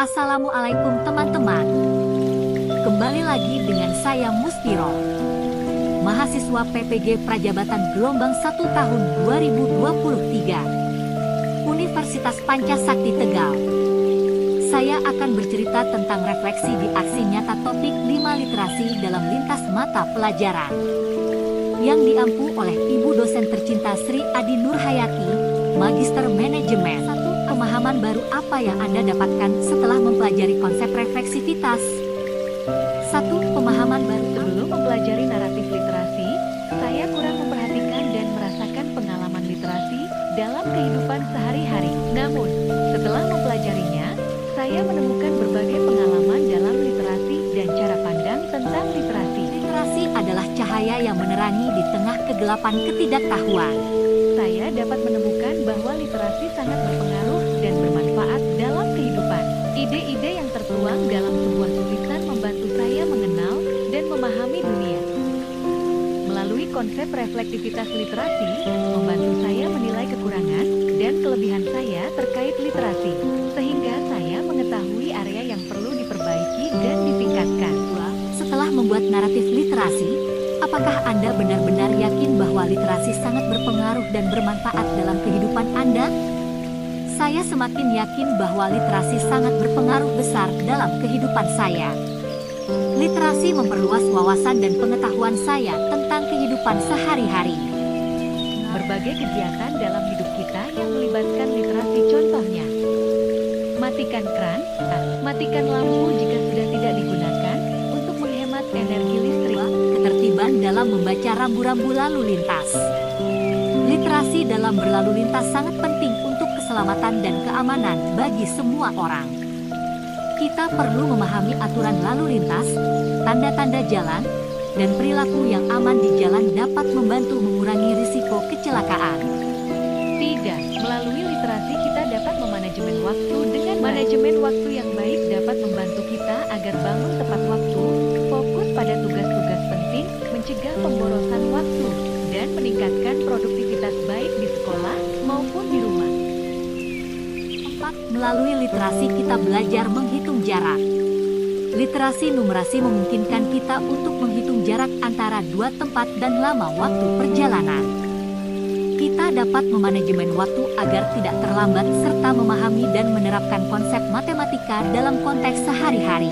Assalamualaikum teman-teman. Kembali lagi dengan saya Muspiro, mahasiswa PPG Prajabatan Gelombang 1 tahun 2023, Universitas Pancasakti Tegal. Saya akan bercerita tentang refleksi di aksi nyata topik 5 literasi dalam lintas mata pelajaran yang diampu oleh Ibu dosen tercinta Sri Adi Nurhayati, Magister Manajemen. Pemahaman baru apa yang Anda dapatkan setelah mempelajari konsep refleksivitas? 1. Pemahaman baru. Sebelum mempelajari naratif literasi, saya kurang memperhatikan dan merasakan pengalaman literasi dalam kehidupan sehari-hari. Namun, setelah mempelajarinya, saya menemukan berbagai pengalaman dalam literasi dan cara pandang tentang literasi. Literasi adalah cahaya yang menerangi di tengah kegelapan ketidaktahuan. Saya dapat menemukan bahwa literasi sangat berpengaruh dan bermanfaat dalam kehidupan. Ide-ide yang tertuang dalam sebuah tulisan membantu saya mengenal dan memahami dunia. Melalui konsep reflektivitas literasi, membantu saya menilai kekurangan dan kelebihan saya terkait literasi, sehingga saya mengetahui area yang perlu diperbaiki dan ditingkatkan. Setelah membuat naratif literasi, apakah Anda benar-benar yakin bahwa literasi sangat berpengaruh dan bermanfaat dalam kehidupan Anda? Saya semakin yakin bahwa literasi sangat berpengaruh besar dalam kehidupan saya. Literasi memperluas wawasan dan pengetahuan saya tentang kehidupan sehari-hari. Berbagai kegiatan dalam hidup kita yang melibatkan literasi, contohnya matikan keran, matikan lampu jika sudah tidak digunakan untuk menghemat energi listrik. Ketertiban dalam membaca rambu-rambu lalu lintas. Literasi dalam berlalu lintas sangat penting untuk keselamatan dan keamanan bagi semua orang. Kita perlu memahami aturan lalu lintas, tanda-tanda jalan, dan perilaku yang aman di jalan dapat membantu mengurangi risiko kecelakaan. 3. Melalui literasi kita dapat memanajemen waktu dengan manajemen waktu yang baik dapat membantu kita agar bangun tepat waktu, fokus pada tugas-tugas penting, mencegah pemborosan waktu, dan meningkatkan produktivitas baik di sekolah maupun di rumah. 4. Melalui literasi kita belajar menghitung jarak. Literasi numerasi memungkinkan kita untuk menghitung jarak antara dua tempat dan lama waktu perjalanan. Kita dapat memanajemen waktu agar tidak terlambat serta memahami dan menerapkan konsep matematika dalam konteks sehari-hari.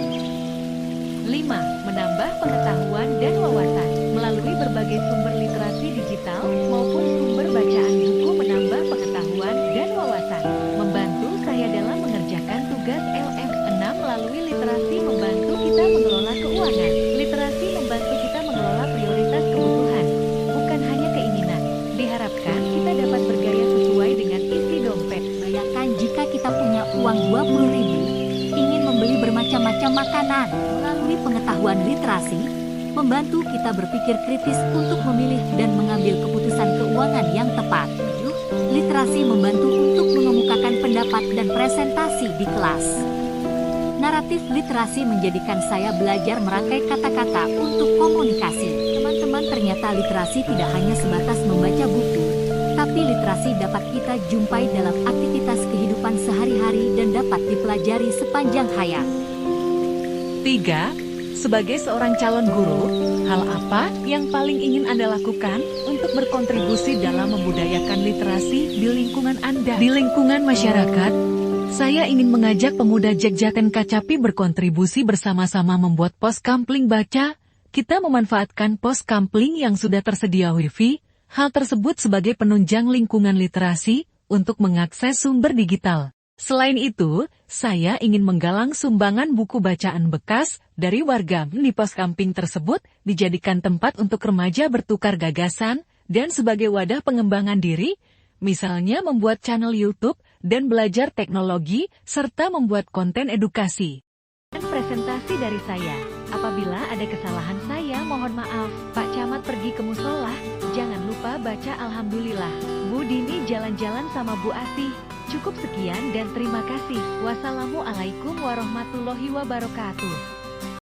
5. Menambah pengetahuan dan wawasan. Melalui berbagai sumber literasi digital maupun sumber bacaan buku menambah pengetahuan dan wawasan. Membantu saya dalam mengerjakan tugas LM. 6. Melalui literasi membantu kita mengelola keuangan. Literasi membantu kita mengelola prioritas kebutuhan, bukan hanya keinginan. Diharapkan kita dapat bergaya sesuai dengan isi dompet. Bayangkan jika kita punya uang 20.000, ingin membeli bermacam-macam makanan. Melalui pengetahuan literasi, membantu kita berpikir kritis untuk memilih dan mengambil keputusan keuangan yang tepat. 7. Literasi membantu untuk mengemukakan pendapat dan presentasi di kelas. Naratif literasi menjadikan saya belajar merangkai kata-kata untuk komunikasi. Teman-teman, ternyata literasi tidak hanya sebatas membaca buku, tapi literasi dapat kita jumpai dalam aktivitas kehidupan sehari-hari dan dapat dipelajari sepanjang hayat. 3. Sebagai seorang calon guru, hal apa yang paling ingin Anda lakukan untuk berkontribusi dalam membudayakan literasi di lingkungan Anda? Di lingkungan masyarakat, saya ingin mengajak pemuda Jegjaken Kacapi berkontribusi bersama-sama membuat pos kampling baca. Kita memanfaatkan pos kampling yang sudah tersedia Wi-Fi. Hal tersebut sebagai penunjang lingkungan literasi untuk mengakses sumber digital. Selain itu, saya ingin menggalang sumbangan buku bacaan bekas dari warga di pos kampling tersebut dijadikan tempat untuk remaja bertukar gagasan dan sebagai wadah pengembangan diri, misalnya membuat channel YouTube dan belajar teknologi serta membuat konten edukasi. Presentasi dari saya. Apabila ada kesalahan saya mohon maaf. Pak Camat pergi ke musola, jangan lupa baca Alhamdulillah. Bu Dini jalan-jalan sama Bu Asih. Cukup sekian dan terima kasih. Wassalamualaikum warahmatullahi wabarakatuh.